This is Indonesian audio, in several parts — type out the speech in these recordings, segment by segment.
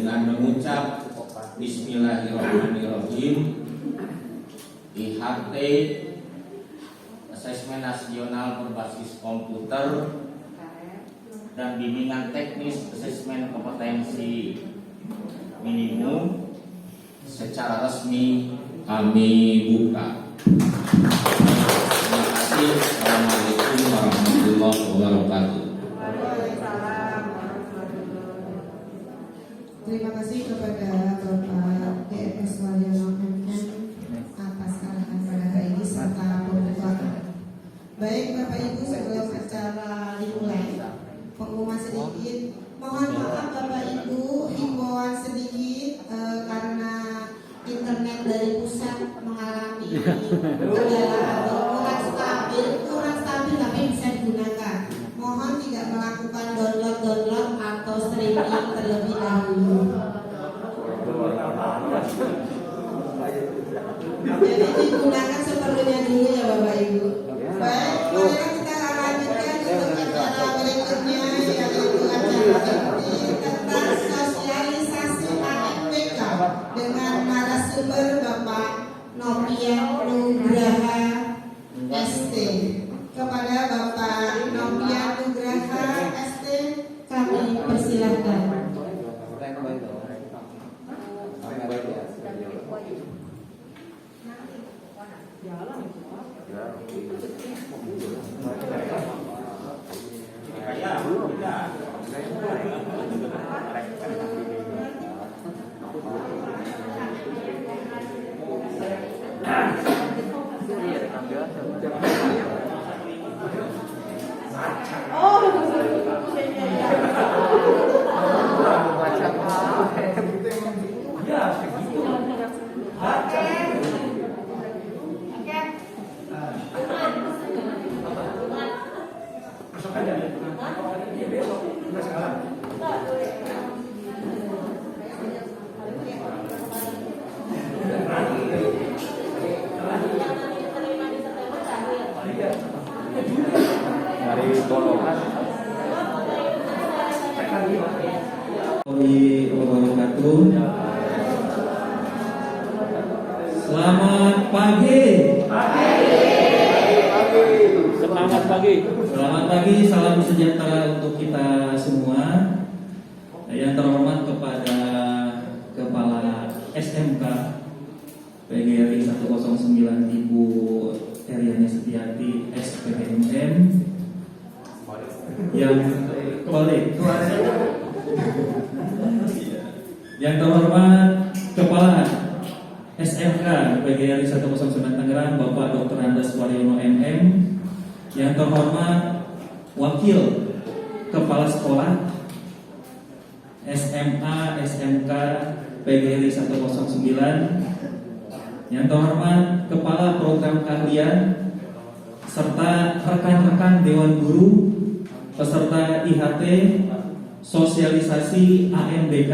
dengan mengucap Bismillahirrahmanirrahim. IHT Asesmen Nasional Berbasis Komputer dan Bimbingan Teknis Asesmen Kompetensi Minimum secara resmi kami buka. Terima kasih. Assalamualaikum warahmatullahi wabarakatuh. Terima kasih kepada Bapak DMS Waryono MM atas arahan pada hari ini serta pembukaan. Baik Bapak Ibu, sebelum acara dimulai, pengumuman sedikit. Mohon maaf Bapak Ibu, himbauan sedikit karena internet dari pusat mengalami kendala atau kurang stabil tapi bisa digunakan. Mohon tidak melakukan download atau streaming terlebih dahulu. Jadi digunakan seperlunya dulu ya Bapak Ibu. Baik, mari kita lanjutkan untuk acara berikutnya, yaitu acara ini tentang sosialisasi AMBK dengan narasumber Bapak Nopian Nugraha ST. Kepada Bapak Nopian Nugraha ST kami persilahkan. Selamat pagi. Selamat pagi, salam sejahtera untuk kita semua. Yang terhormat kepada Kepala SMK PGRI 109 Ibu Eriani Setiati SPMM, yang terhormat Kepala SMK PGRI 109 Tangerang Bapak Dr. Andes Waryono MM, yang terhormat Wakil Kepala Sekolah SMA SMK PGRI 109, yang terhormat Kepala Program Keahlian serta rekan-rekan Dewan Guru, peserta IHT, sosialisasi AMBK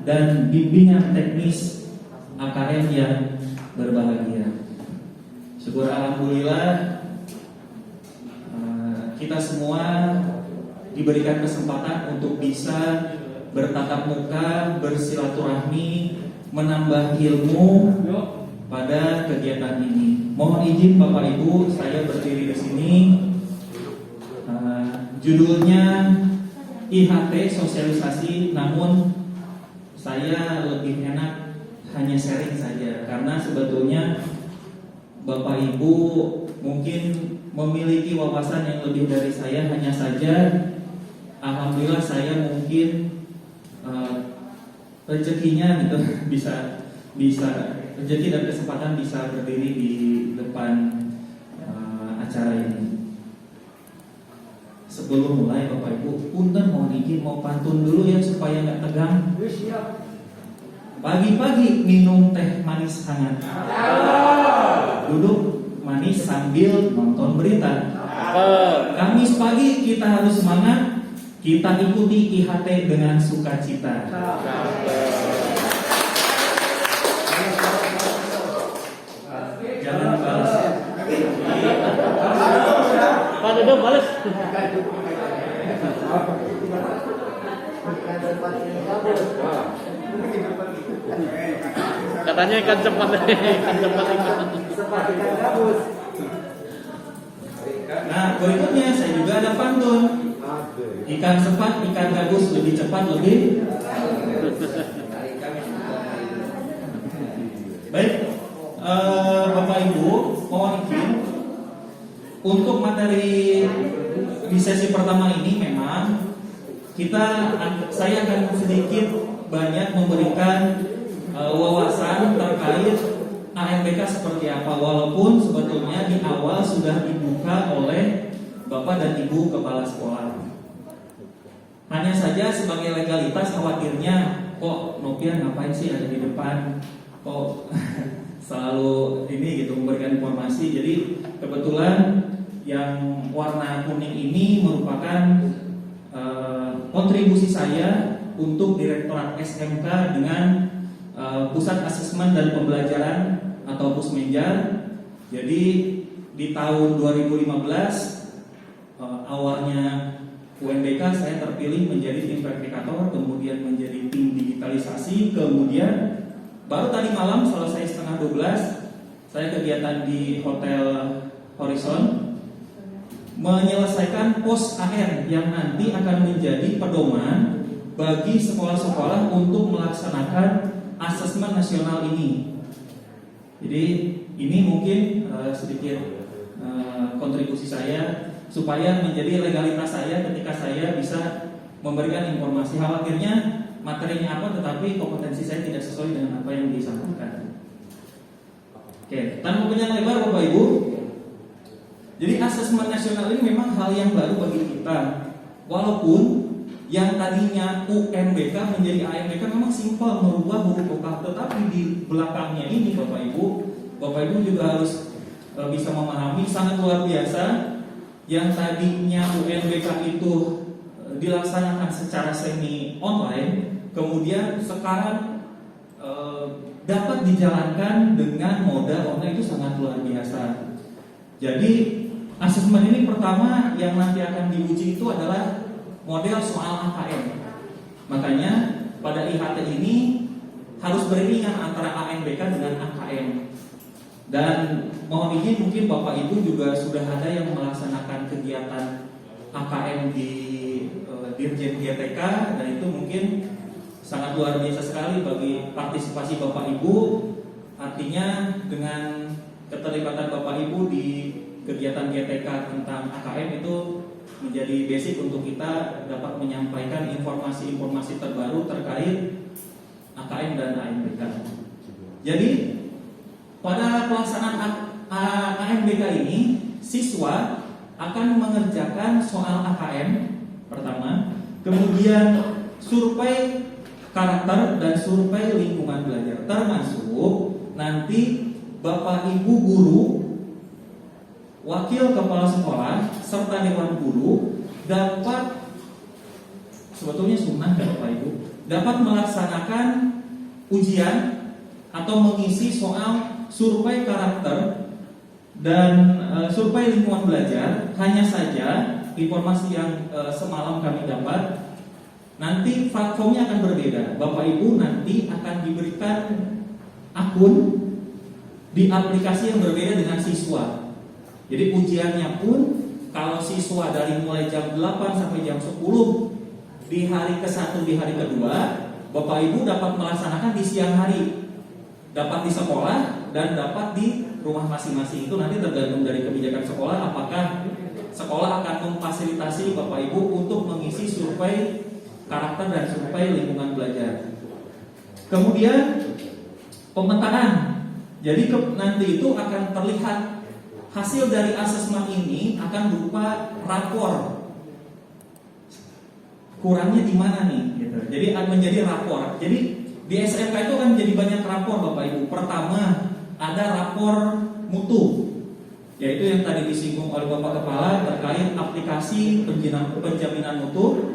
dan bimbingan teknis AKM yang berbahagia. Syukur alhamdulillah kita semua diberikan kesempatan untuk bisa bertatap muka, bersilaturahmi, menambah ilmu pada kegiatan ini. Mohon izin Bapak Ibu, saya berdiri di sini. Judulnya IHT sosialisasi, namun saya lebih enak hanya sharing saja karena sebetulnya Bapak Ibu mungkin memiliki wawasan yang lebih dari saya. Hanya saja alhamdulillah saya mungkin rezekinya gitu bisa rezeki dan kesempatan bisa berdiri di depan acara ini. Sebelum mulai Bapak Ibu, punten mohon izin mau pantun dulu ya supaya nggak tegang. Pagi-pagi minum teh manis hangat, duduk manis sambil nonton berita. Kamis pagi kita harus semangat, kita ikuti IHT dengan sukacita. Jangan balas. Pada dong balas. Katanya ikan cepat, ikan cepat ikan. Nah, berikutnya saya juga ada pantun. Ikan cepat, ikan gabus, lebih cepat, lebih. Baik, Bapak Ibu, mohon izin untuk materi di sesi pertama ini memang saya akan sedikit banyak memberikan wawasan terkait AMBK seperti apa, walaupun sebetulnya di awal sudah dibuka oleh Bapak dan Ibu Kepala Sekolah. Hanya saja sebagai legalitas khawatirnya kok Nopian ngapain sih ada di depan, kok selalu ini gitu memberikan informasi. Jadi kebetulan yang warna kuning ini merupakan kontribusi saya untuk Direktorat SMK dengan Pusat Asesmen dan Pembelajaran atau Pusmenja. Jadi di tahun 2015 awalnya UNBK saya terpilih menjadi tim verifikator, kemudian menjadi tim digitalisasi, kemudian baru tadi malam selesai setengah 12 saya kegiatan di Hotel Horizon menyelesaikan pos AR yang nanti akan menjadi pedoman bagi sekolah-sekolah untuk melaksanakan asesmen nasional ini. Jadi ini mungkin sedikit kontribusi saya supaya menjadi legalitas saya ketika saya bisa memberikan informasi. Khawatirnya materinya apa tetapi kompetensi saya tidak sesuai dengan apa yang disampaikan. Oke, tanpa panjang lebar Bapak Ibu. Jadi asesmen nasional ini memang hal yang baru bagi kita. Walaupun yang tadinya UNBK menjadi AMBK memang simpel merubah huruf vokal, tetapi di belakangnya ini Bapak Ibu juga harus bisa memahami sangat luar biasa. Yang tadinya UNBK itu dilaksanakan secara semi online, kemudian sekarang dapat dijalankan dengan moda online itu sangat luar biasa. Jadi asesmen ini pertama yang nanti akan diuji itu adalah model soal AKM. Makanya pada IHT ini harus beriringan antara AMBK dengan AKM. Dan mohon izin mungkin Bapak Ibu juga sudah ada yang melaksanakan kegiatan AKM di Dirjen GTK, dan itu mungkin sangat luar biasa sekali bagi partisipasi Bapak Ibu. Artinya dengan keterlibatan Bapak Ibu di kegiatan GTK tentang AKM itu menjadi basic untuk kita dapat menyampaikan informasi-informasi terbaru terkait AKM dan AMBK. Jadi pada pelaksanaan AMBK ini siswa akan mengerjakan soal AKM pertama, kemudian survei karakter dan survei lingkungan belajar, termasuk nanti Bapak Ibu guru, wakil kepala sekolah, serta dewan guru dapat, sebetulnya sunnah ya Bapak Ibu, dapat melaksanakan ujian atau mengisi soal survei karakter dan survei lingkungan belajar. Hanya saja informasi yang semalam kami dapat, nanti platformnya akan berbeda. Bapak Ibu nanti akan diberikan akun di aplikasi yang berbeda dengan siswa. Jadi ujiannya pun kalau siswa dari mulai jam 8 sampai jam 10 di hari ke-1, di hari kedua, Bapak Ibu dapat melaksanakan di siang hari, dapat di sekolah dan dapat di rumah masing-masing. Itu nanti tergantung dari kebijakan sekolah, apakah sekolah akan memfasilitasi Bapak Ibu untuk mengisi survei karakter dan survei lingkungan belajar. Kemudian pemetaan. Jadi nanti itu akan terlihat hasil dari asesmen ini akan berupa rapor. Kurangnya di mana nih? Gitu. Jadi akan menjadi rapor. Jadi di SMK itu akan menjadi banyak rapor Bapak Ibu. Pertama ada rapor mutu, yaitu yang tadi disinggung oleh Bapak Kepala terkait aplikasi penjaminan mutu.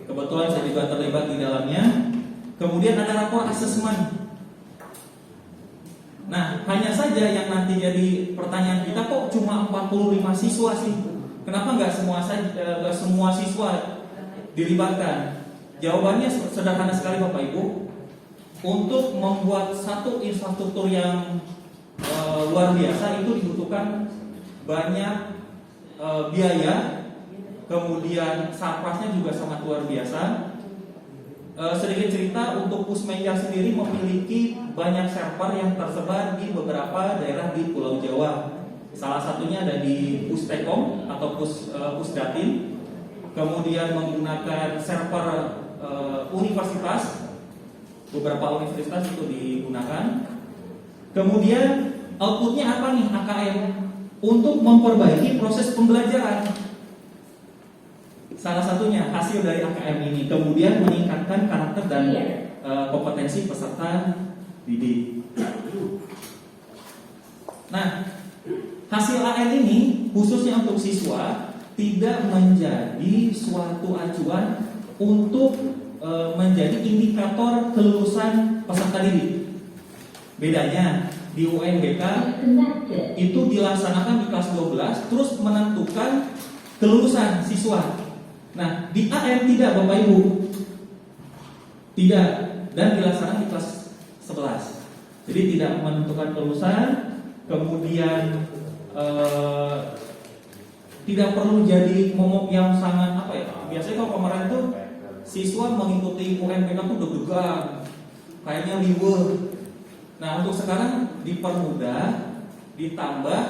Kebetulan saya juga terlibat di dalamnya. Kemudian ada rapor asesmen. Nah, hanya saja yang nanti jadi pertanyaan kita, kok cuma 45 siswa sih? Kenapa nggak semua siswa dilibatkan? Jawabannya sederhana sekali Bapak Ibu. untuk membuat satu infrastruktur yang luar biasa itu dibutuhkan banyak biaya, kemudian sarprasnya juga sangat luar biasa. Sedikit cerita, untuk Pusmenjar sendiri memiliki banyak server yang tersebar di beberapa daerah di Pulau Jawa. Salah satunya ada di Pustekom atau Pusdatin, kemudian menggunakan server universitas, beberapa universitas itu digunakan. Kemudian outputnya apa nih AKM? Untuk memperbaiki proses pembelajaran. Salah satunya hasil dari AKM ini, kemudian meningkatkan karakter dan kompetensi peserta didik. Nah, hasil AN ini khususnya untuk siswa tidak menjadi suatu acuan untuk menjadi indikator kelulusan peserta didik. Bedanya di UNBK itu dilaksanakan di kelas 12 terus menentukan kelulusan siswa. Nah, di AN tidak, Bapak Ibu. Tidak, dan dilaksanakan di kelas 11. Jadi tidak menentukan kelulusan, kemudian tidak perlu jadi momok yang sangat apa ya? Biasanya kalau kemarin tuh siswa mengikuti UNBK tuh deg-degan, kayaknya liweh. Nah, untuk sekarang dipermudah, ditambah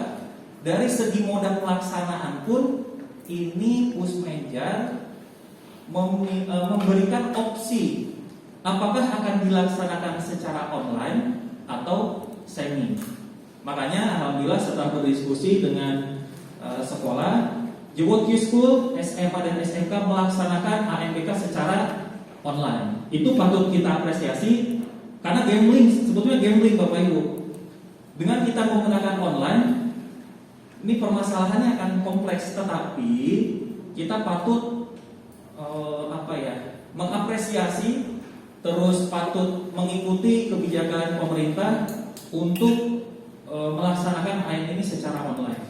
dari segi moda pelaksanaan pun ini Pusmenjar memberikan opsi apakah akan dilaksanakan secara online atau semi. Makanya alhamdulillah setelah berdiskusi dengan sekolah, Jewot Q School, SMA dan SMK melaksanakan ANBK secara online. Itu patut kita apresiasi karena gambling, sebetulnya gambling Bapak Ibu. Dengan kita menggunakan online, ini permasalahannya akan kompleks, tetapi kita patut mengapresiasi, terus patut mengikuti kebijakan pemerintah untuk melaksanakan AN ini secara online.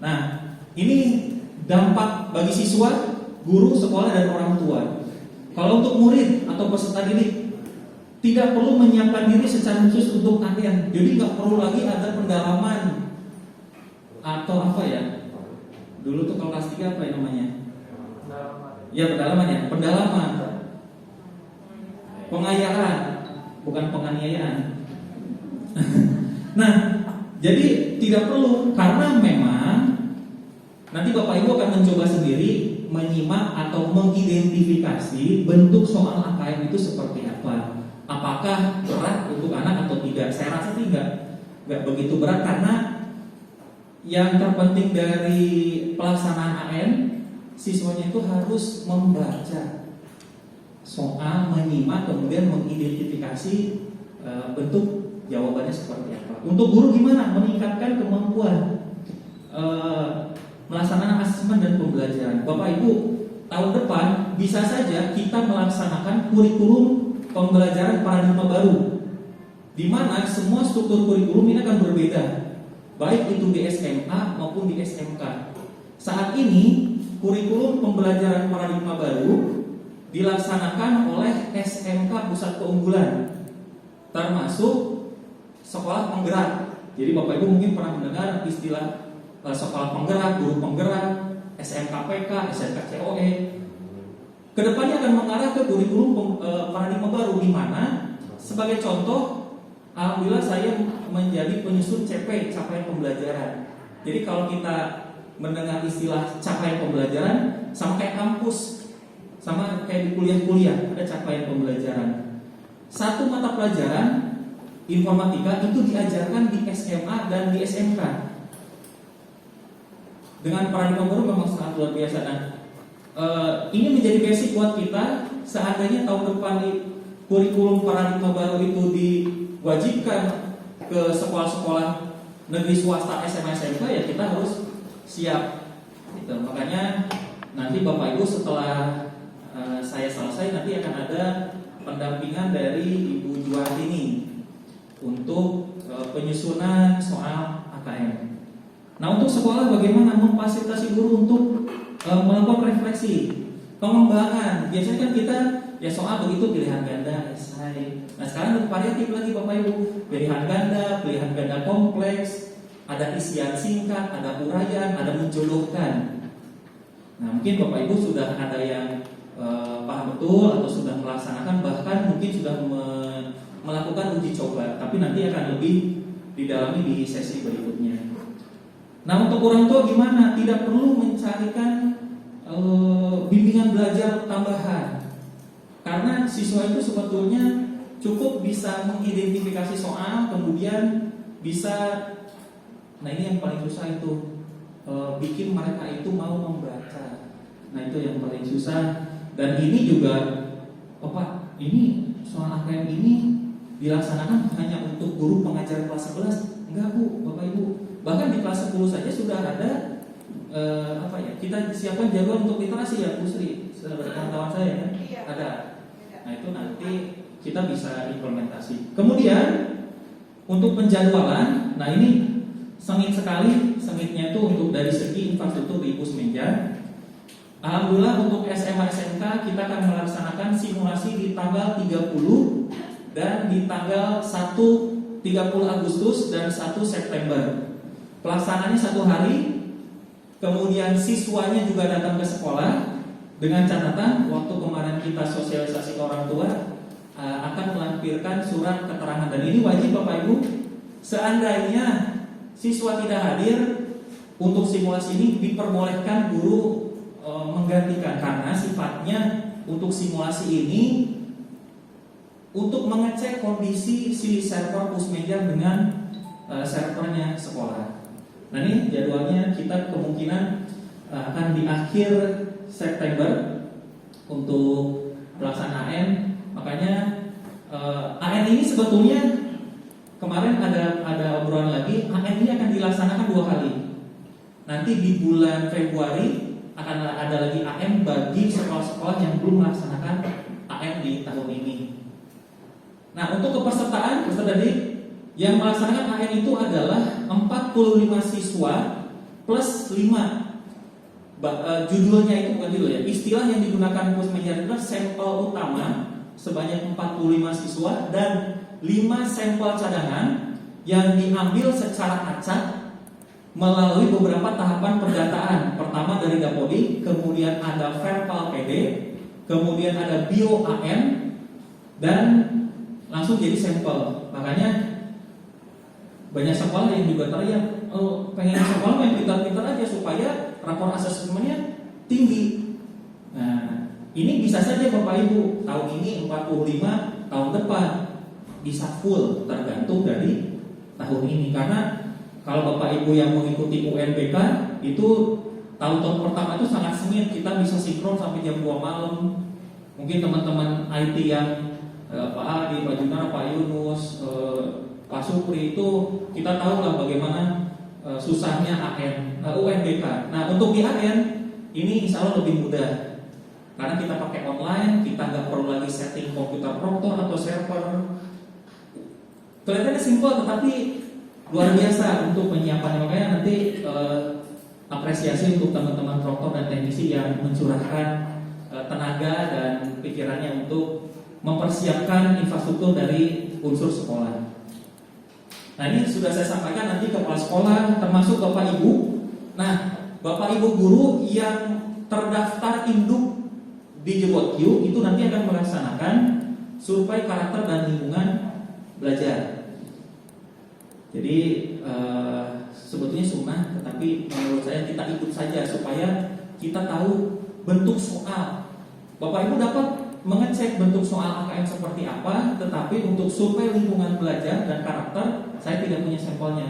Nah, ini dampak bagi siswa, guru, sekolah, dan orang tua. Kalau untuk murid atau peserta didik, tidak perlu menyiapkan diri secara khusus untuk AN. Jadi nggak perlu lagi ada pendalaman atau apa ya? Dulu tuh kalau kelas 3 apa ya namanya? Ya pendalaman ya, pendalaman. Pengayaan, bukan penganiayaan. Nah, jadi tidak perlu, karena memang nanti Bapak Ibu akan mencoba sendiri menyimak atau mengidentifikasi bentuk soal AKM itu seperti apa. Apakah berat untuk anak atau tidak? Saya rasa sih nggak begitu berat, karena yang terpenting dari pelaksanaan AN, siswanya itu harus membaca soal, menyimak, kemudian mengidentifikasi bentuk jawabannya seperti apa. Untuk guru gimana? Meningkatkan kemampuan melaksanakan asesmen dan pembelajaran. Bapak Ibu, tahun depan bisa saja kita melaksanakan kurikulum pembelajaran paradigma baru, di mana semua struktur kurikulum ini akan berbeda, baik itu di SMA maupun di SMK. Saat ini kurikulum pembelajaran paradigma baru dilaksanakan oleh SMK Pusat Keunggulan, termasuk sekolah penggerak. Jadi Bapak Ibu mungkin pernah mendengar istilah sekolah penggerak, guru penggerak, SMKPK, SMKCOE. Kedepannya akan mengarah ke kurikulum paradigma baru, di mana sebagai contoh, alhamdulillah saya menjadi penyusun CP, capaian pembelajaran. Jadi kalau kita mendengar istilah capaian pembelajaran, sama kayak kampus, sama kayak di kuliah-kuliah ada capaian pembelajaran. Satu mata pelajaran informatika itu diajarkan di SMA dan di SMK. Dengan paradigma baru memang sangat luar biasa. Nah, ini menjadi basic buat kita. Seandainya tahun depan di kurikulum paradigma baru itu diwajibkan ke sekolah-sekolah negeri swasta SMA SMK, ya kita harus siap. Gitu. Makanya nanti Bapak Ibu setelah saya selesai, nanti akan ada pendampingan dari Ibu Juwartini untuk penyusunan soal AKM. Nah, untuk sekolah bagaimana memfasilitasi guru untuk melakukan refleksi, pengembangan. Biasanya kan kita ya soal begitu pilihan ganda, esai. Nah sekarang lebih variatif lagi Bapak Ibu, pilihan ganda kompleks, ada isian singkat, ada uraian, ada menjodohkan. Nah mungkin Bapak Ibu sudah ada yang paham betul atau sudah melaksanakan, bahkan mungkin sudah melakukan uji coba, tapi nanti akan lebih didalami di sesi berikutnya. Nah untuk orang tua gimana? Tidak perlu mencarikan bimbingan belajar tambahan, karena siswa itu sebetulnya cukup bisa mengidentifikasi soal, kemudian bisa, nah ini yang paling susah itu, bikin mereka itu mau membaca. Nah itu yang paling susah. Dan ini juga, Pak, ini soal AKM ini dilaksanakan hanya untuk guru pengajar kelas 11? Enggak Bu, Bapak Ibu. Bahkan di kelas 10 saja sudah ada kita siapkan jadwal untuk literasi ya Bu Sri, pengetahuan saya kan? Ada. Nah itu nanti kita bisa implementasi. Kemudian untuk penjadwalan, nah ini sengit sekali, sengitnya itu untuk dari segi infrastruktur di Pusmenja. Alhamdulillah untuk SMA SMK kita akan melaksanakan simulasi di tanggal 30 dan di tanggal 30 Agustus dan 1 September. Pelaksanaannya 1 hari. Kemudian siswanya juga datang ke sekolah dengan catatan waktu kemarin kita sosialisasi ke orang tua akan melampirkan surat keterangan, dan ini wajib Bapak Ibu. Seandainya siswa tidak hadir untuk simulasi ini, diperbolehkan guru menggantikan, karena sifatnya untuk simulasi ini untuk mengecek kondisi si server Pusmenja dengan servernya sekolah. Nah ini jadwalnya kita kemungkinan akan di akhir September untuk pelaksanaan AN. Makanya AN ini sebetulnya kemarin ada obrolan lagi, AN ini akan dilaksanakan 2 kali. Nanti di bulan Februari akan ada lagi AM bagi sekolah-sekolah yang belum melaksanakan AM di tahun ini. Nah untuk kepesertaan peserta didik yang melaksanakan AM itu adalah 45 siswa plus 5. Judulnya itu bukan judul ya, istilah yang digunakan Pusmenja adalah sampel utama sebanyak 45 siswa dan 5 sampel cadangan yang diambil secara acak melalui beberapa tahapan pendataan. Pertama dari Dapodi, kemudian ada verbal PD, kemudian ada bio AM, dan langsung jadi sampel. Makanya banyak sekolah yang juga teriak, pengen sekolah yang pintar-pintar aja supaya rapor asesmennya tinggi. Nah, ini bisa saja Bapak Ibu tahun ini 45, tahun depan bisa full, tergantung dari tahun ini. Karena kalau Bapak Ibu yang mengikuti UNBK itu tahun-tahun pertama itu sangat sengit, kita bisa sinkron sampai jam 2 malam. Mungkin teman-teman IT yang Pak Adi, Pak Junar, Pak Yunus, Pak Supri itu kita tahu lah bagaimana susahnya UNBK. Nah untuk di AN ini insya Allah lebih mudah karena kita pakai online, kita nggak perlu lagi setting komputer proktor atau server. Kelihatannya simpel tetapi luar biasa untuk penyiapannya. Makanya nanti apresiasi untuk teman-teman proktor dan teknisi yang mencurahkan tenaga dan pikirannya untuk mempersiapkan infrastruktur dari unsur sekolah. Nah ini sudah saya sampaikan nanti kepala sekolah termasuk Bapak Ibu. Nah Bapak Ibu guru yang terdaftar induk di Jebot Q itu nanti akan melaksanakan survei karakter dan lingkungan belajar. Jadi sebetulnya sunnah, tetapi menurut saya kita ikut saja supaya kita tahu bentuk soal. Bapak Ibu dapat mengecek bentuk soal AKM seperti apa, tetapi untuk survei lingkungan belajar dan karakter saya tidak punya sampelnya.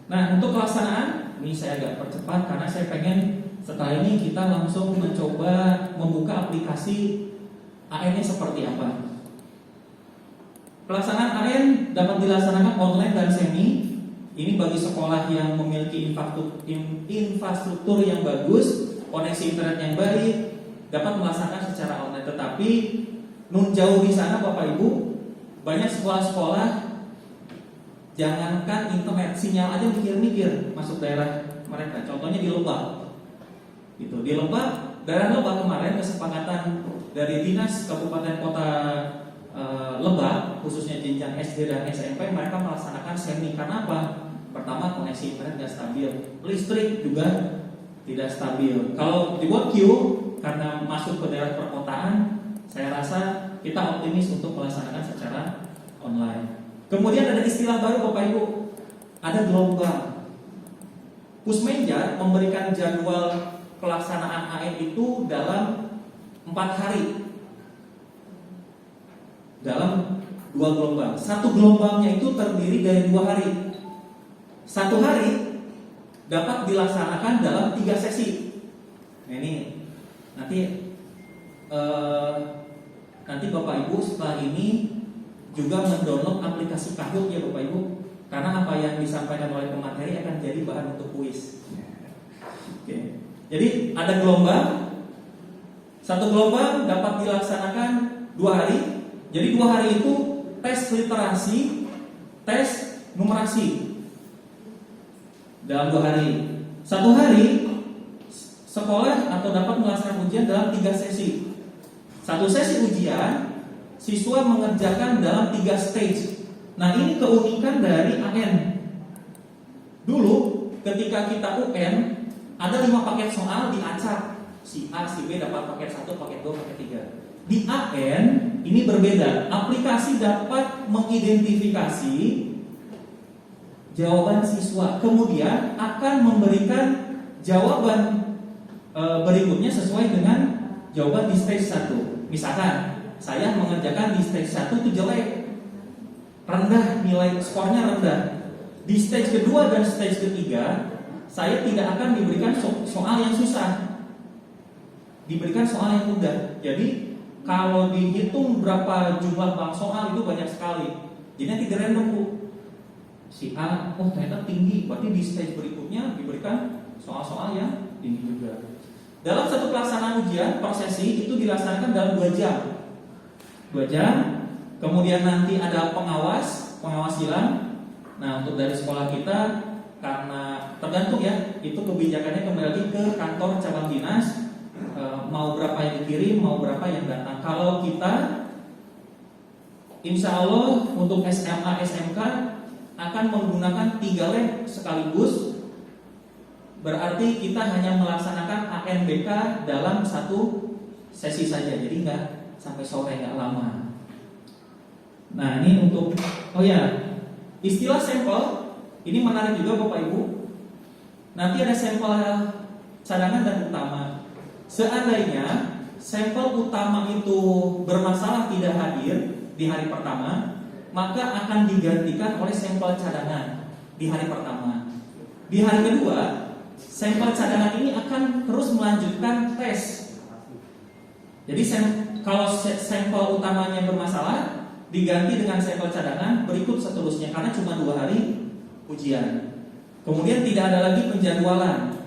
Nah untuk pelaksanaan ini saya agak percepat karena saya pengen setelah ini kita langsung mencoba membuka aplikasi AN-nya seperti apa. Pelaksanaan AN dapat dilaksanakan online dan semi. Ini bagi sekolah yang memiliki infrastruktur yang bagus, koneksi internet yang baik, dapat melaksanakan secara online. Tetapi nun jauh di sana Bapak Ibu, banyak sekolah-sekolah jangankan internet, sinyal aja mikir-mikir masuk daerah mereka. Contohnya di Lebak. Gitu. Di Lebak, daerah Lebak kemarin kesepakatan dari Dinas Kabupaten Kota Lebak, khususnya jenjang SD dan SMP, mereka melaksanakan semi. Karena apa? Pertama, koneksi internet tidak stabil, listrik juga tidak stabil. Kalau dibuat queue karena masuk ke daerah perkotaan, saya rasa kita optimis untuk melaksanakan secara online. Kemudian ada istilah baru Bapak Ibu, ada gelombang. Pusmenja memberikan jadwal pelaksanaan AN itu dalam 4 hari, dalam 2 gelombang. Satu gelombangnya itu terdiri dari 2 hari. Satu hari dapat dilaksanakan dalam 3 sesi. Nah, ini nanti Bapak Ibu setelah ini juga mendownload aplikasi Kahoot ya Bapak Ibu, karena apa yang disampaikan oleh pemateri akan jadi bahan untuk kuis. Oke. Jadi ada gelombang, satu gelombang dapat dilaksanakan 2 hari. Jadi 2 hari itu tes literasi, tes numerasi dalam 2 hari. Satu hari sekolah atau dapat melaksanakan ujian dalam 3 sesi. Satu sesi ujian siswa mengerjakan dalam 3 stage. Nah, ini keunikan dari AN. Dulu ketika kita UN ada 5 paket soal diacak. Si A, si B dapat paket 1, paket 2, paket 3. Di AN ini berbeda. Aplikasi dapat mengidentifikasi jawaban siswa, kemudian akan memberikan jawaban berikutnya sesuai dengan jawaban di stage 1. Misalkan saya mengerjakan di stage 1 itu jelek, rendah, nilai skornya rendah. Di stage kedua dan stage ketiga saya tidak akan diberikan soal yang susah, diberikan soal yang mudah. Jadi kalau dihitung berapa jumlah bank soal itu banyak sekali. Jadi nanti random Bu. Si A, oh ternyata tinggi, berarti di stage berikutnya diberikan soal-soal yang tinggi juga. Dalam satu pelaksanaan ujian per sesi itu dilaksanakan dalam 2 jam. 2 jam. Kemudian nanti ada pengawas silang. Nah, untuk dari sekolah kita karena tergantung ya, itu kebijakannya kembali lagi ke kantor cabang dinas. Mau berapa yang dikirim, mau berapa yang datang. Kalau kita insya Allah untuk SMA, SMK akan menggunakan 3 lab sekaligus. Berarti kita hanya melaksanakan ANBK dalam 1 sesi saja. Jadi nggak sampai sore, nggak lama. Nah, ini untuk istilah sampel ini menarik juga Bapak Ibu. Nanti ada sampel cadangan dan utama. Seandainya sampel utama itu bermasalah tidak hadir di hari pertama, maka akan digantikan oleh sampel cadangan di hari pertama. Di hari kedua, sampel cadangan ini akan terus melanjutkan tes. Jadi kalau sampel utamanya bermasalah, diganti dengan sampel cadangan berikut seterusnya, karena cuma 2 hari ujian. Kemudian tidak ada lagi penjadwalan.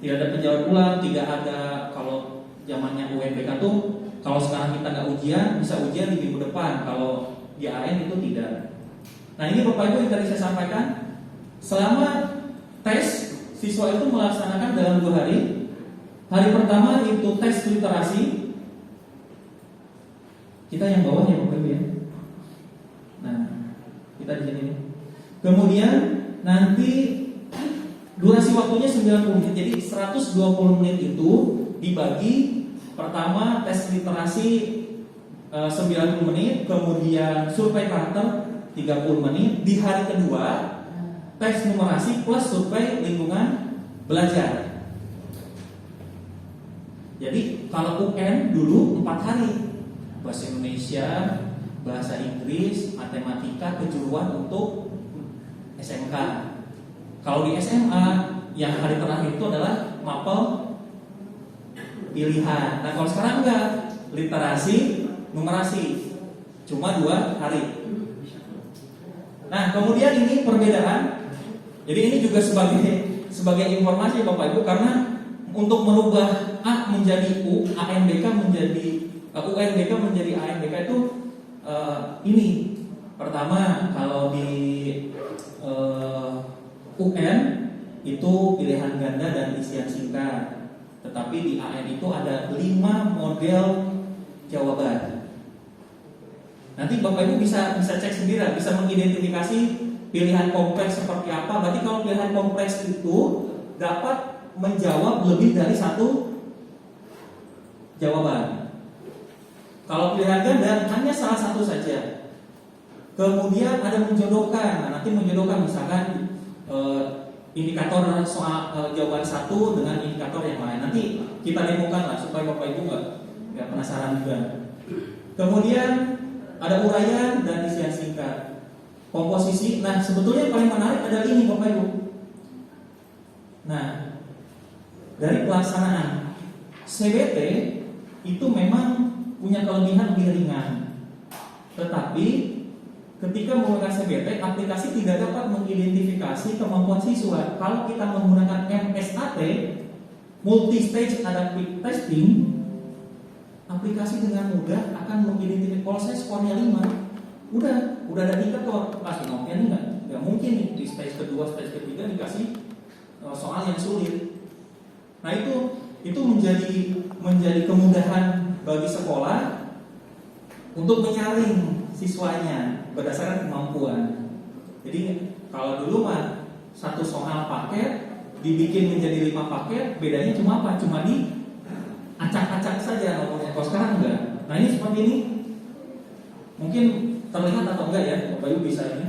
Tidak ada penjadwalan ulang, tidak ada kalau zamannya UNBK tuh kalau sekarang kita nggak ujian, bisa ujian di minggu depan. Kalau di AN itu tidak. Nah, ini Bapak Ibu yang tadi saya sampaikan. Selama tes, siswa itu melaksanakan dalam 2 hari. Hari pertama itu tes literasi. Kita yang bawah ya Bapak Ibu ya. Nah, kita di sini. Kemudian nanti durasi waktunya 90 menit. Jadi 120 menit itu dibagi. Pertama tes literasi 90 menit, kemudian survei karakter 30 menit. Di hari kedua tes numerasi plus survei lingkungan belajar. Jadi kalau UN dulu 4 hari, bahasa Indonesia, bahasa Inggris, matematika, kejuruan untuk SMK. Kalau di SMA yang hari terakhir itu adalah mapel pilihan. Nah, kalau sekarang enggak, literasi, numerasi, cuma 2 hari. Nah, kemudian ini perbedaan. Jadi ini juga sebagai informasi Bapak Ibu, karena untuk merubah A menjadi U, ANBK menjadi UNBK menjadi ANBK itu ini. Pertama, kalau di UN itu pilihan ganda dan isian singkat. Tetapi di AN itu ada 5 model jawaban. Nanti Bapak Ibu bisa cek sendiri, bisa mengidentifikasi pilihan kompleks seperti apa. Berarti kalau pilihan kompleks itu dapat menjawab lebih dari satu jawaban. Kalau pilihan ganda hanya salah satu saja. Kemudian ada menjodohkan. Nah, nanti menjodohkan misalkan indikator soal jawaban satu dengan indikator yang lain. Nanti kita demokan lah supaya Bapak Ibu nggak penasaran juga. Kemudian ada uraian dan isian singkat. Komposisi. Nah, sebetulnya yang paling menarik adalah ini Bapak Ibu. Nah, dari pelaksanaan CBT itu memang punya kelebihan lebih ringan. Tetapi ketika menggunakan CBT, aplikasi tidak dapat mengidentifikasi kemampuan siswa. Kalau kita menggunakan MSAT, Multi Stage Adaptive Testing, aplikasi dengan mudah akan mengidentifikasi. Kalau saya skornya 5, udah ada indikator. Pasti ini nggak mungkin nih di stage kedua, stage ketiga dikasih soal yang sulit. Nah itu menjadi kemudahan bagi sekolah untuk menyaring siswanya berdasarkan kemampuan. Jadi kalau dulu mah satu soal paket dibikin menjadi 5 paket, bedanya cuma apa? Cuma di acak-acak saja nomornya. Kalau sekarang enggak. Nah ini seperti ini. Mungkin terlihat atau enggak ya, Bapak Ibu bisa ini.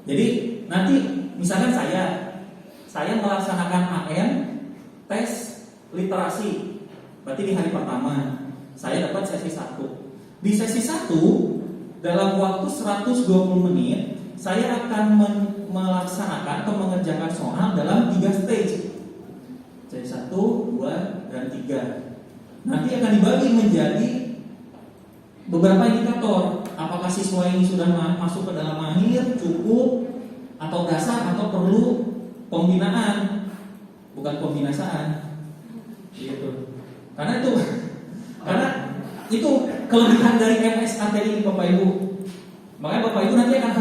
Jadi nanti misalkan saya melaksanakan AN tes literasi. Berarti di hari pertama saya dapat sesi 1. Di sesi 1 dalam waktu 120 menit saya akan melaksanakan atau mengerjakan soal dalam 3 stage. Stage 1, 2, dan 3. Nanti akan dibagi menjadi beberapa indikator. Apakah siswa ini sudah masuk ke dalam mahir, cukup, atau dasar, atau perlu pembinaan, bukan pembinasaan. Gitu. Karena itu kelebihan dari MSAT ini Bapak Ibu. Makanya Bapak Ibu nanti akan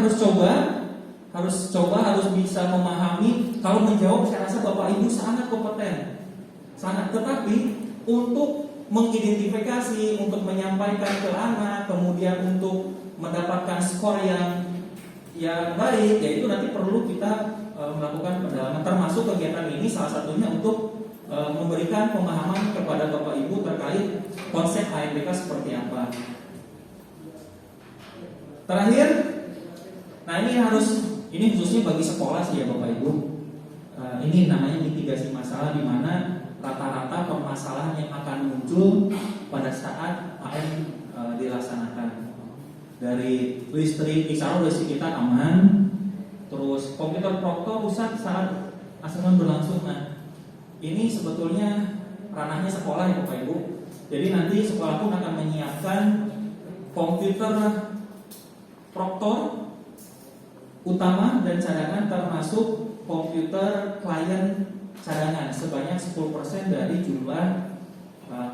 harus bisa memahami. Kalau menjawab saya rasa Bapak Ibu sangat kompeten, sangat. Tetapi untuk mengidentifikasi, untuk menyampaikan ke anak, kemudian untuk mendapatkan skor yang baik, yaitu nanti perlu kita melakukan pendalaman. Termasuk kegiatan ini salah satunya untuk memberikan pemahaman kepada Bapak Ibu terkait konsep AMBK seperti apa. Terakhir, nah ini khususnya bagi sekolah sih ya Bapak Ibu. Ini namanya mitigasi masalah, di mana rata-rata permasalahan yang akan muncul pada saat AM dilaksanakan. Dari listrik, insya Allah listrik kita aman. Terus komputer proktor rusak saat asesmen berlangsung. Nah, ini sebetulnya ranahnya sekolah ya Bapak Ibu. Jadi nanti sekolah pun akan menyiapkan komputer proktor utama dan cadangan, termasuk komputer klien cadangan sebanyak 10% dari jumlah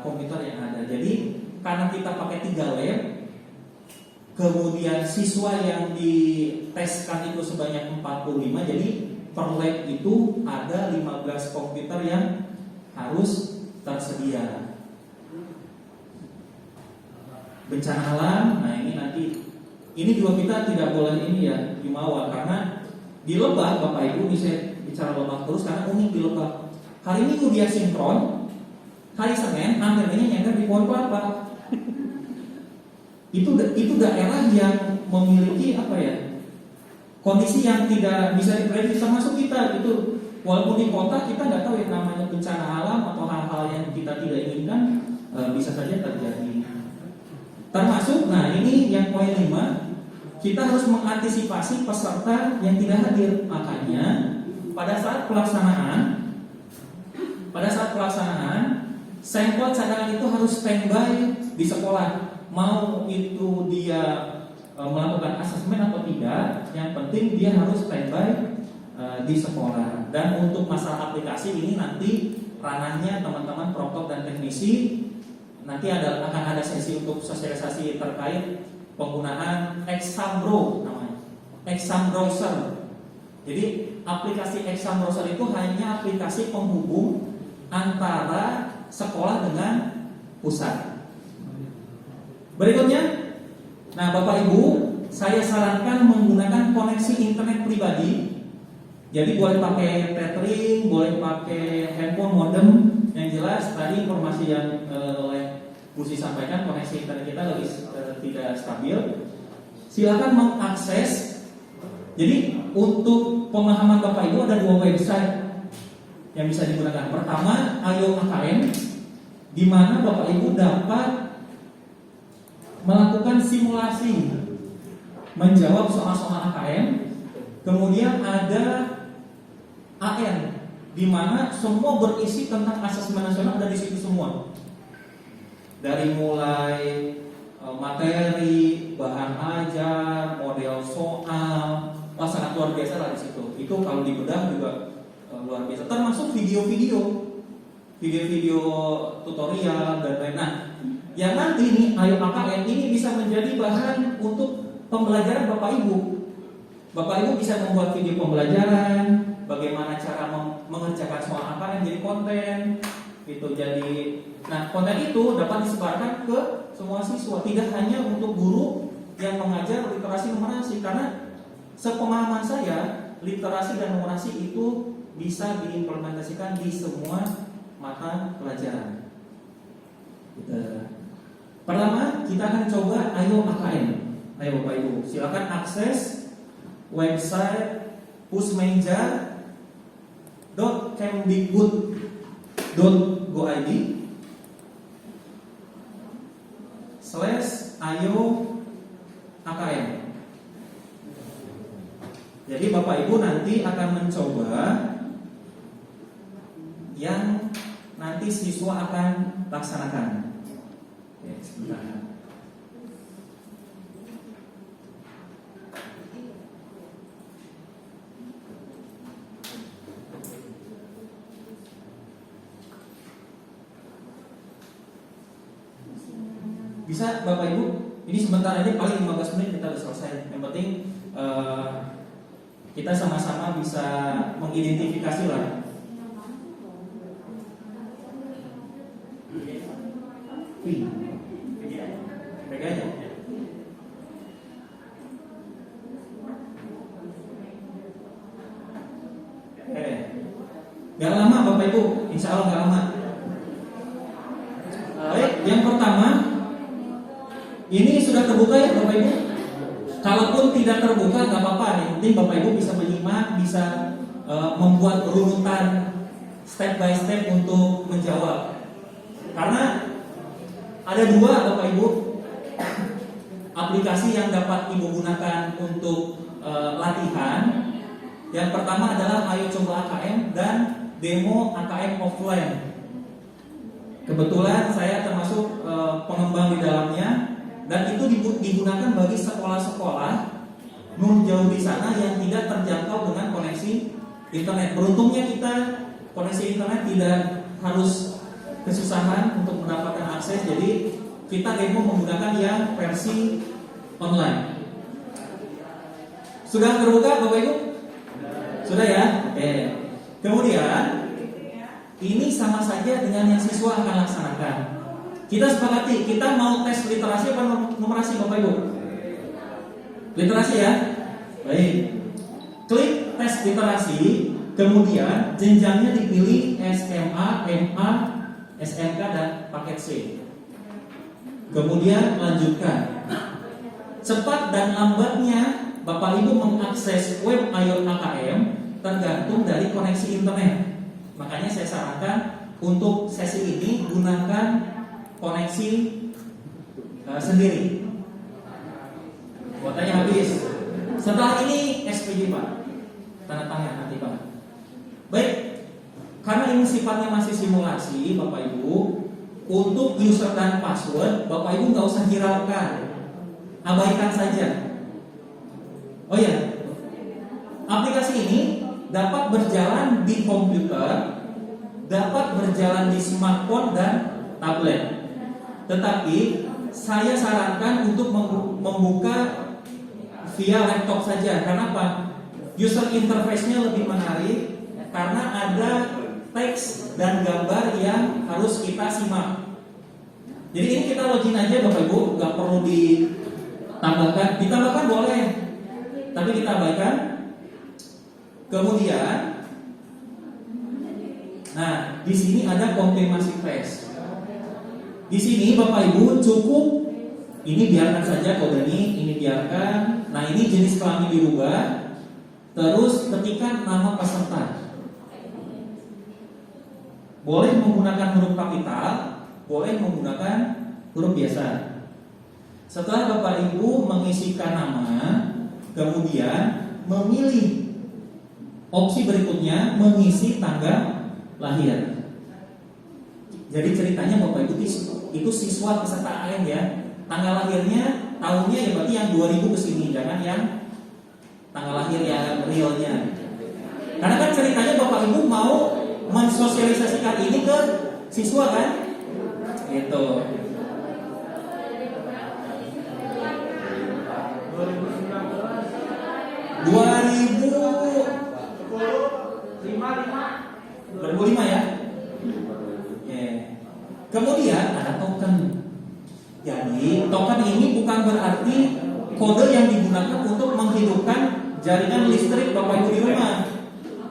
komputer yang ada. Jadi karena kita pakai 3 lab, kemudian siswa yang diteskan itu sebanyak 45, jadi per lab itu ada 15 komputer yang harus tersedia. Bencana alam, nah ini juga kita tidak boleh ini ya jumawa, karena di Lebak Bapak Ibu, ini saya bicara Lebak terus karena unik di Lebak. Hari Minggu dia sinkron, hari Senin akhirnya nyender di Pohon Kelapa. Itu daerah yang memiliki kondisi yang tidak bisa diprediksi, termasuk kita gitu. Walaupun di kota kita nggak tahu yang namanya bencana alam atau hal-hal yang kita tidak inginkan bisa saja terjadi. Termasuk, nah ini yang poin 5, kita harus mengantisipasi peserta yang tidak hadir. Makanya pada saat pelaksanaan sampel cadangan itu harus standby di sekolah. Mau itu dia melakukan asesmen atau tidak, yang penting dia harus standby di sekolah. Dan untuk masalah aplikasi ini nanti ranahnya teman-teman proktor dan teknisi. Nanti akan ada sesi untuk sosialisasi terkait penggunaan Exam Bro namanya, Exam Browser. Jadi aplikasi Exam Browser itu hanya aplikasi penghubung antara sekolah dengan pusat. Berikutnya, nah Bapak Ibu, saya sarankan menggunakan koneksi internet pribadi. Jadi boleh pakai tethering, boleh pakai handphone modem. Yang jelas tadi informasi yang oleh Busi sampaikan, koneksi internet kita lagi tidak stabil. Silakan mengakses. Jadi untuk pemahaman Bapak Ibu ada 2 website yang bisa digunakan. Pertama, Ayo AKM, di mana Bapak Ibu dapat melakukan simulasi menjawab soal-soal AKM. Kemudian ada AN, di mana semua berisi tentang asesmen nasional ada di situ semua. Dari mulai materi, bahan ajar, model soal, sangat luar biasa lah di situ. Itu kalau dibedah juga luar biasa. Termasuk video-video tutorial dan lain. Nah, yang nanti ini Ayo AKM ini bisa menjadi bahan untuk pembelajaran Bapak Ibu. Bapak Ibu bisa membuat video pembelajaran, bagaimana cara mengerjakan soal AKM jadi konten. Itu jadi, nah konten itu dapat disebarkan ke semua siswa, tidak hanya untuk guru yang mengajar literasi numerasi, karena sepemahaman saya literasi dan numerasi itu bisa diimplementasikan di semua mata pelajaran. Pertama kita akan coba Ayo AKM. Ayo Bapak Ibu, silakan akses website pusmenja.kemdikbud.go.id/Ayo AKM. Jadi Bapak Ibu nanti akan mencoba yang nanti siswa akan laksanakan. Oke, sebentar. Bisa Bapak Ibu, ini sebentar aja, paling 15 menit kita sudah selesai. Yang penting kita sama-sama bisa mengidentifikasi lah. Baik aja. Gak lama Bapak Ibu, insya Allah gak lama. Baik, yang pertama, ini sudah terbuka ya Bapak Ibu? Kalaupun tidak terbuka gak apa-apa, yang penting Bapak Ibu bisa menyimak, bisa membuat runutan step by step untuk menjawab. Karena ada 2 Bapak Ibu aplikasi yang dapat Ibu gunakan untuk latihan. Yang pertama adalah Ayo Coba AKM dan Demo AKM Offline. Kebetulan saya termasuk pengembang di dalamnya, dan itu digunakan bagi sekolah-sekolah nun jauh di sana yang tidak terjangkau dengan koneksi internet. Beruntungnya kita koneksi internet tidak harus kesusahan untuk mendapatkan akses, jadi kita demo menggunakan yang versi online. Sudah terbuka Bapak Ibu? Sudah ya? Oke. Kemudian ini sama saja dengan yang siswa akan laksanakan. Kita sepakati, kita mau tes literasi atau numerasi Bapak Ibu? Literasi ya? Baik. Klik tes literasi, kemudian jenjangnya dipilih SMA, MA, SMK dan paket C. Kemudian lanjutkan. Cepat dan lambatnya Bapak Ibu mengakses web Ayo AKM tergantung dari koneksi internet. Makanya saya sarankan untuk sesi ini gunakan koneksi sendiri. Kuotanya habis. Setelah ini SPJ Pak, tanda tangan nanti Pak. Baik, karena ini sifatnya masih simulasi Bapak Ibu, untuk user dan password Bapak Ibu nggak usah hiraukan, abaikan saja. Oh ya, aplikasi ini dapat berjalan di komputer, dapat berjalan di smartphone dan tablet. Tetapi saya sarankan untuk membuka via laptop saja. Karena apa? User interface-nya lebih menarik karena ada teks dan gambar yang harus kita simak. Jadi ini kita login aja Bapak Ibu, nggak perlu ditambahkan. Ditambahkan boleh, tapi kita abaikan. Kemudian, nah di sini ada konfirmasi tes. Di sini Bapak Ibu cukup ini biarkan saja kode ini biarkan. Nah ini jenis kelamin dirubah. Terus ketikkan nama peserta. Boleh menggunakan huruf kapital, boleh menggunakan huruf biasa. Setelah Bapak Ibu mengisikan nama, kemudian memilih opsi berikutnya mengisi tanggal lahir. Jadi ceritanya Bapak Ibu itu siswa peserta AN ya. Tanggal lahirnya tahunnya ya berarti yang 2000 ke sini, jangan yang tanggal lahir yang realnya. Karena kan ceritanya Bapak Ibu mau mensosialisasikan ini ke siswa kan? Itu. 2005 ya. Oke. Kemudian ada token. Jadi token ini bukan berarti kode yang digunakan untuk menghidupkan jaringan listrik Bapak Ibu di rumah.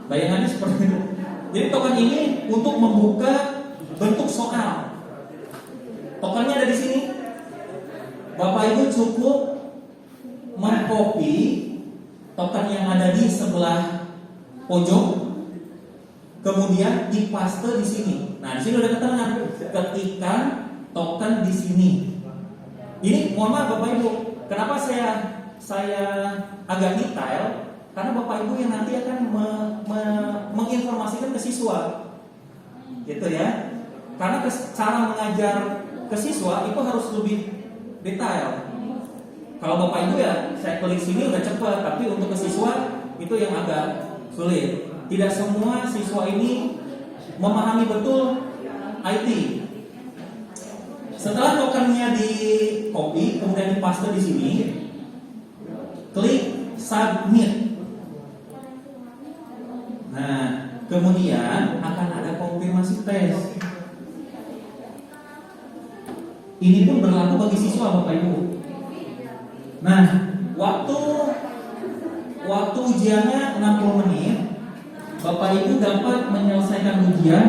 Bayangannya seperti itu. Jadi token ini untuk membuka bentuk soal. Tokennya ada di sini. Bapak Ibu cukup mengcopy token yang ada di sebelah pojok, kemudian dipaste di sini. Nah, di sini udah keterangan ketika token di sini. Ini mohon maaf Bapak Ibu, kenapa saya agak detail? Karena Bapak Ibu yang nanti akan menginformasikan ke siswa, gitu ya. Karena cara mengajar ke siswa itu harus lebih detail. Kalau Bapak Ibu ya saya klik sini udah cepat, tapi untuk ke siswa itu yang agak sulit. Tidak semua siswa ini memahami betul IT. Setelah tokennya di copy kemudian dipaste di sini, klik submit. Nah, kemudian akan ada konfirmasi tes. Ini pun berlaku bagi siswa Bapak Ibu. Nah, waktu ujiannya 60 menit, Bapak Ibu dapat menyelesaikan ujian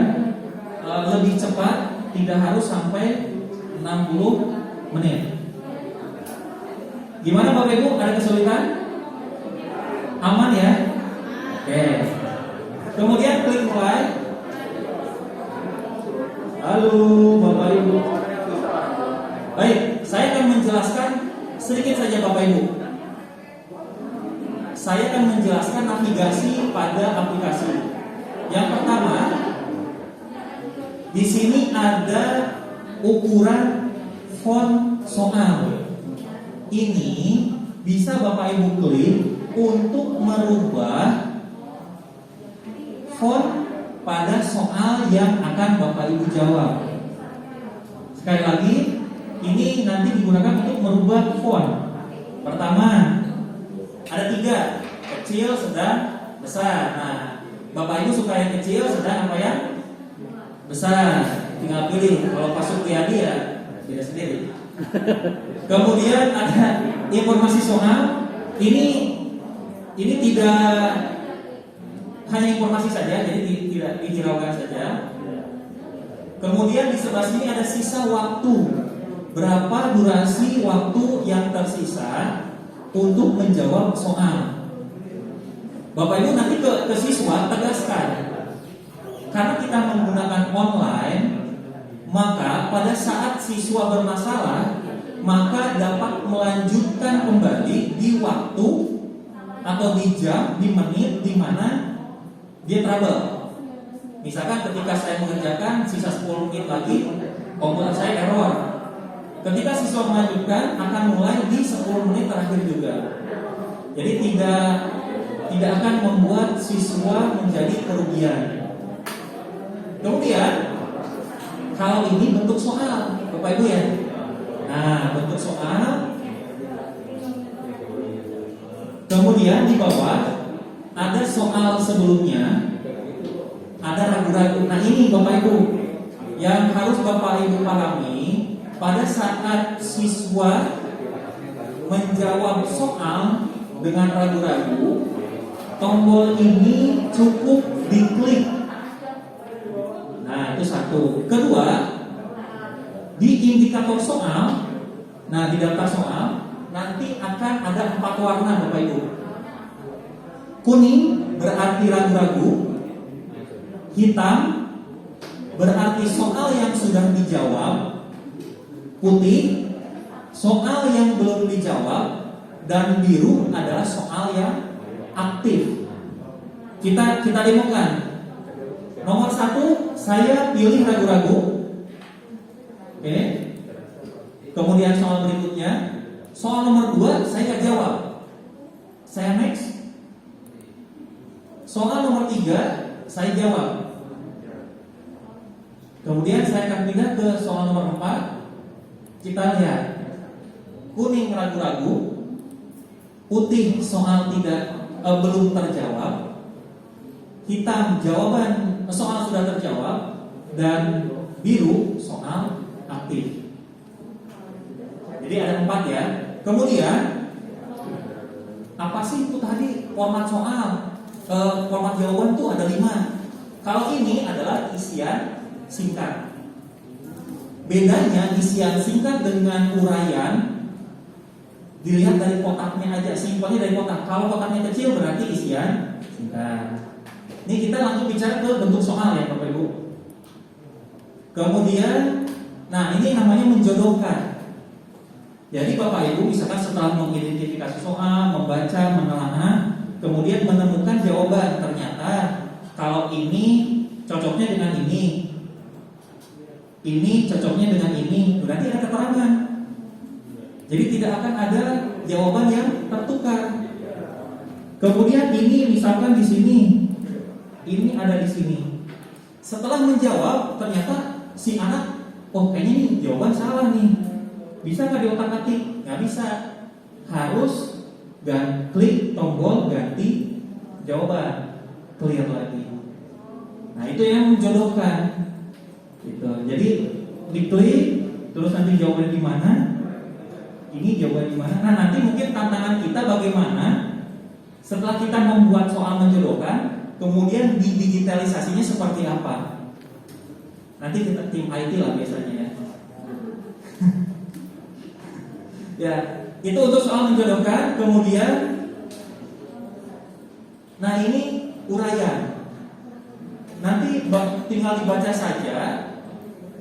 lebih cepat, tidak harus sampai 60 menit. Gimana Bapak Ibu? Ada kesulitan? Aman ya? Oke. Kemudian klik mulai. Halo Bapak Ibu. Baik, saya akan menjelaskan sedikit saja Bapak Ibu. Saya akan menjelaskan navigasi pada aplikasi. Yang pertama, di sini ada ukuran font soal. Ini bisa Bapak Ibu klik untuk merubah font pada soal yang akan Bapak Ibu jawab. Sekali lagi, ini nanti digunakan untuk merubah font. Pertama, ada 3, kecil, sedang, besar. Nah, Bapak Ibu suka yang kecil, sedang apa yang besar? Tinggal pilih. Kalau Pak Supriyadi ya beda sendiri. Kemudian ada informasi soal. Ini tidak hanya informasi saja, jadi tidak dihiraukan saja. Kemudian di sebelah sini ada sisa waktu. Berapa durasi waktu yang tersisa untuk menjawab soal. Bapak Ibu nanti ke siswa tegaskan, karena kita menggunakan online, maka pada saat siswa bermasalah, maka dapat melanjutkan kembali di waktu atau di jam, di menit di mana dia trouble. Misalkan ketika saya mengerjakan sisa 10 menit lagi, komputer saya error. Ketika siswa melanjutkan akan mulai di 10 menit terakhir juga. Jadi tidak akan membuat siswa menjadi kerugian. Kemudian kalau ini bentuk soal, Bapak Ibu ya. Nah, bentuk soal. Kemudian di bawah ada soal sebelumnya, ada ragu-ragu. Nah ini Bapak Ibu yang harus Bapak Ibu pahami. pada saat siswa menjawab soal dengan ragu-ragu, tombol ini cukup diklik. Nah, itu satu. Kedua, di indikator soal, nah di daftar soal nanti akan ada 4 warna Bapak Ibu. Kuning berarti ragu-ragu, hitam berarti soal yang sudah dijawab, putih soal yang belum dijawab, dan biru adalah soal yang aktif. Kita demokan. Nomor 1 saya pilih ragu-ragu. Oke. Kemudian soal berikutnya, soal nomor 2 saya nggak jawab, saya next. Soal nomor 3 saya jawab. Kemudian saya akan pindah ke soal nomor 4. Kita lihat, kuning ragu-ragu, putih soal belum terjawab, hitam jawaban soal sudah terjawab, dan biru soal aktif. Jadi ada 4 ya. Kemudian apa sih itu tadi format soal? Format jawaban tuh ada 5. Kalau ini adalah isian singkat. Bedanya isian singkat dengan uraian dilihat dari kotaknya aja, simpelnya dari kotak. Kalau kotaknya kecil berarti isian singkat. Ini kita langsung bicara ke bentuk soal ya Bapak Ibu. Kemudian, nah ini namanya menjodohkan. Jadi Bapak Ibu misalkan setelah mengidentifikasi soal, membaca, menelaah, kemudian menemukan jawaban, ternyata kalau ini cocoknya dengan ini cocoknya dengan ini, berarti ada keterangan. Jadi tidak akan ada jawaban yang tertukar. Kemudian ini misalkan di sini, ini ada di sini. Setelah menjawab, ternyata si anak, oh kayaknya ini jawaban salah nih. Bisa nggak diotak-atik? Nggak bisa. Harus klik tombol ganti jawaban, clear lagi. Nah itu yang menjodohkan. Gitu. Jadi diklik, terus nanti jawabannya di mana? Ini jawaban di mana? Nah nanti mungkin tantangan kita bagaimana setelah kita membuat soal menjodohkan, kemudian didigitalisasinya seperti apa? Nanti kita tim IT lah biasanya ya. Ya, itu untuk soal menjodohkan. Kemudian, nah ini uraian. Nanti tinggal dibaca saja.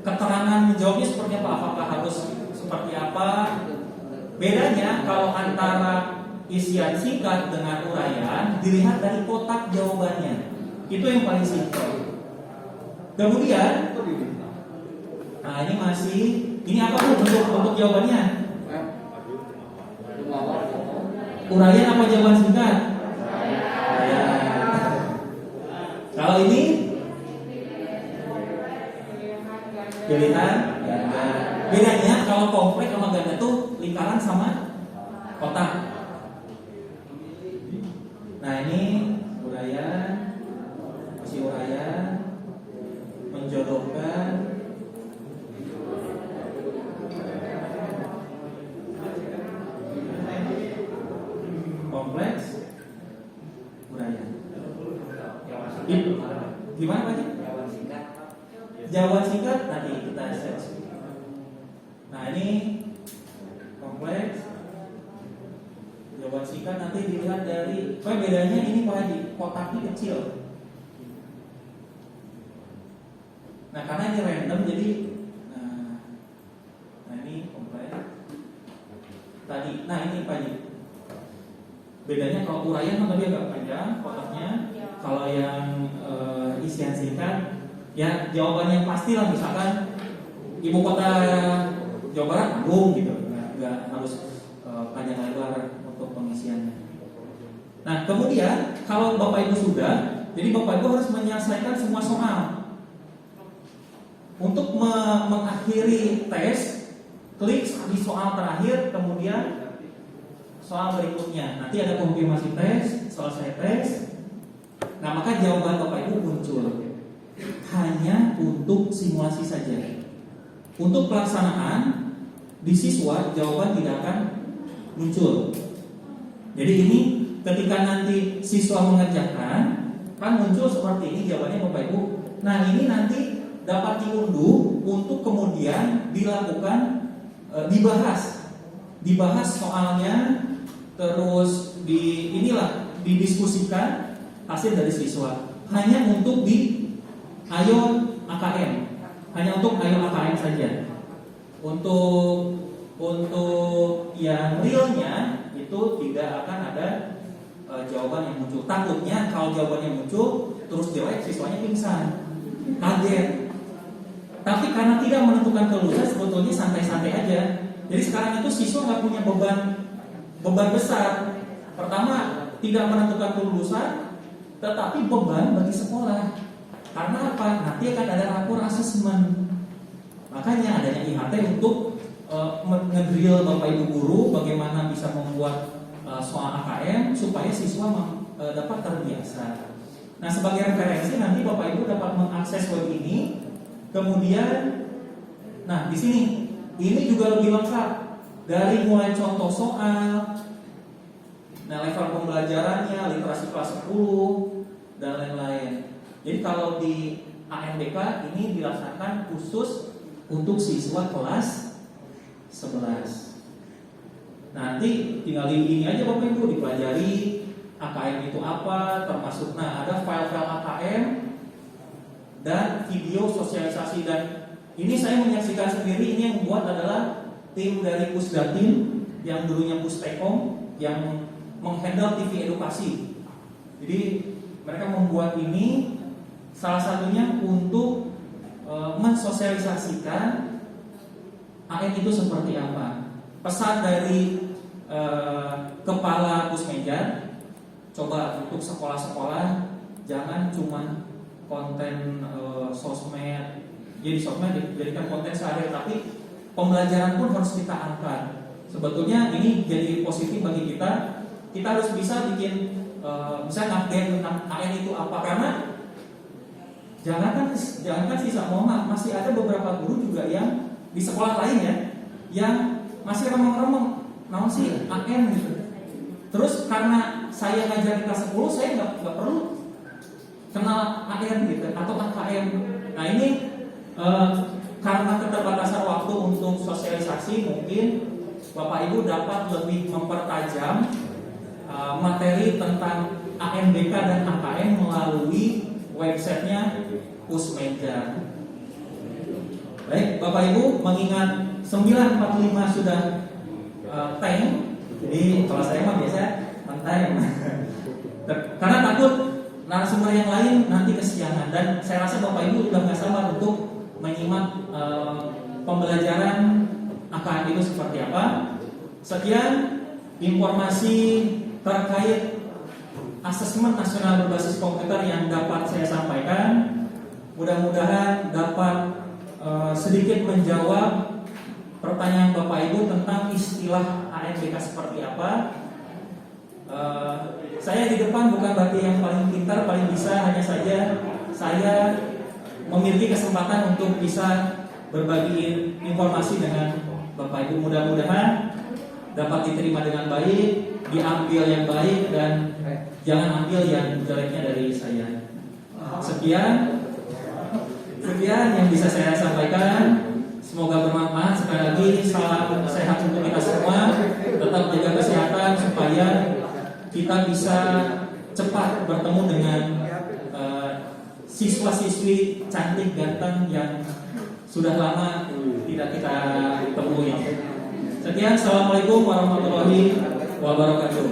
Keterangan menjawabnya seperti apa? Apakah harus seperti apa? Bedanya kalau antara isian singkat dengan uraian dilihat dari kotak jawabannya. Itu yang paling simpel. Kemudian, nah ini apa tuh bentuk jawabannya? Uraian apa jawaban singkat? Kalau ini pilihan ganda. Bedanya kalau kompleks sama ganda tuh lingkaran sama kotak. Nah ini uraian, masih uraian, menjodohkan, kompleks, uraian. Gimana Pak? Jawaban singkat nanti kita search. Nah ini kompleks, jawaban singkat nanti dilihat dari. Bedanya ini Pak Haji, kotaknya kecil. Nah karena ini random jadi, nah ini kompleks. Tadi, nah ini Pak Haji. Bedanya kalau uraian kan tadi agak panjang kotaknya. Kalau yang isian singkat, ya jawaban yang pasti lah, misalkan ibu kota Jawa Barat Bandung gitu, nggak harus panjang lebar untuk pengisiannya. Nah kemudian kalau Bapak Ibu sudah, jadi Bapak Ibu harus menyelesaikan semua soal. Untuk mengakhiri tes, klik di soal terakhir, kemudian soal berikutnya. Nanti ada konfirmasi tes, selesai tes. Nah maka jawaban Bapak Ibu muncul. Hanya untuk simulasi saja. Untuk pelaksanaan di siswa jawaban tidak akan muncul. Jadi ini ketika nanti siswa mengerjakan, kan muncul seperti ini jawabannya Bapak Ibu. Nah ini nanti dapat diunduh untuk kemudian dilakukan dibahas soalnya, terus didiskusikan hasil dari siswa. Hanya untuk di Ayo AKM, hanya untuk Ayo AKM saja. Untuk yang realnya itu tidak akan ada jawaban yang muncul. Takutnya kalau jawabannya muncul terus jelek, siswanya pingsan, kaget. Tapi karena tidak menentukan kelulusan, sebetulnya santai-santai aja. Jadi sekarang itu siswa nggak punya beban besar. Pertama, tidak menentukan kelulusan, tetapi beban bagi sekolah. Karena apa? Nanti akan ada rapor asesmen. Makanya adanya IHT untuk ngedrill Bapak Ibu guru bagaimana bisa membuat soal AKM supaya siswa dapat terbiasa. Nah, sebagai referensi nanti Bapak Ibu dapat mengakses web ini. Kemudian, nah di sini ini juga lebih lengkap dari mulai contoh soal, nah level pembelajarannya, literasi kelas 10 dan lain-lain. Jadi kalau di ANBK ini dilaksanakan khusus untuk siswa kelas 11. Nanti tinggal ini aja Bapak Ibu dipelajari AKM itu apa, termasuk ada file-file AKM dan video sosialisasi. Dan ini saya menyaksikan sendiri, ini yang membuat adalah tim dari Pusdatin yang dulunya Pustekom yang menghandle TV edukasi. Jadi mereka membuat ini salah satunya untuk mensosialisasikan AKM itu seperti apa. Pesan dari Kepala Pusmeja, coba untuk sekolah-sekolah jangan cuma konten sosmed, jadi sosmed dijadikan konten sehari, tapi pembelajaran pun harus kita angkat. Sebetulnya ini jadi positif bagi kita. Kita harus bisa bikin misalnya update tentang AN itu apa, karena jangankan sisa mohon masih ada beberapa guru juga yang di sekolah lain ya yang masih remeng-remeng namun sih AN gitu. Terus karena saya ngajar di kelas 10, saya nggak perlu kenal AN gitu atau AKM. Nah ini karena keterbatasan waktu untuk sosialisasi, mungkin Bapak Ibu dapat lebih mempertajam materi tentang ANBK dan AKM melalui websitenya Pusmeja. Baik Bapak Ibu, mengingat 9.45 sudah time, jadi kalau saya mah biasa on time. Karena takut narasumber yang lain nanti kesiangan, dan saya rasa Bapak Ibu sudah nggak sabar untuk menyimak pembelajaran AKM itu seperti apa. Sekian informasi terkait asesmen nasional berbasis komputer yang dapat saya sampaikan. Mudah-mudahan dapat sedikit menjawab pertanyaan Bapak Ibu tentang istilah ANBK seperti apa. Saya di depan bukan berarti yang paling pintar, paling bisa, hanya saja saya memiliki kesempatan untuk bisa berbagi informasi dengan Bapak Ibu. Mudah-mudahan dapat diterima dengan baik, diambil yang baik, dan jangan ambil yang jeleknya dari saya. Sekian yang bisa saya sampaikan. Semoga bermanfaat. Sekali lagi salam sehat untuk kita semua. Tetap jaga kesehatan supaya kita bisa cepat bertemu dengan siswa-siswi cantik ganteng yang sudah lama tidak kita temui. Sekian, assalamualaikum warahmatullahi wabarakatuh.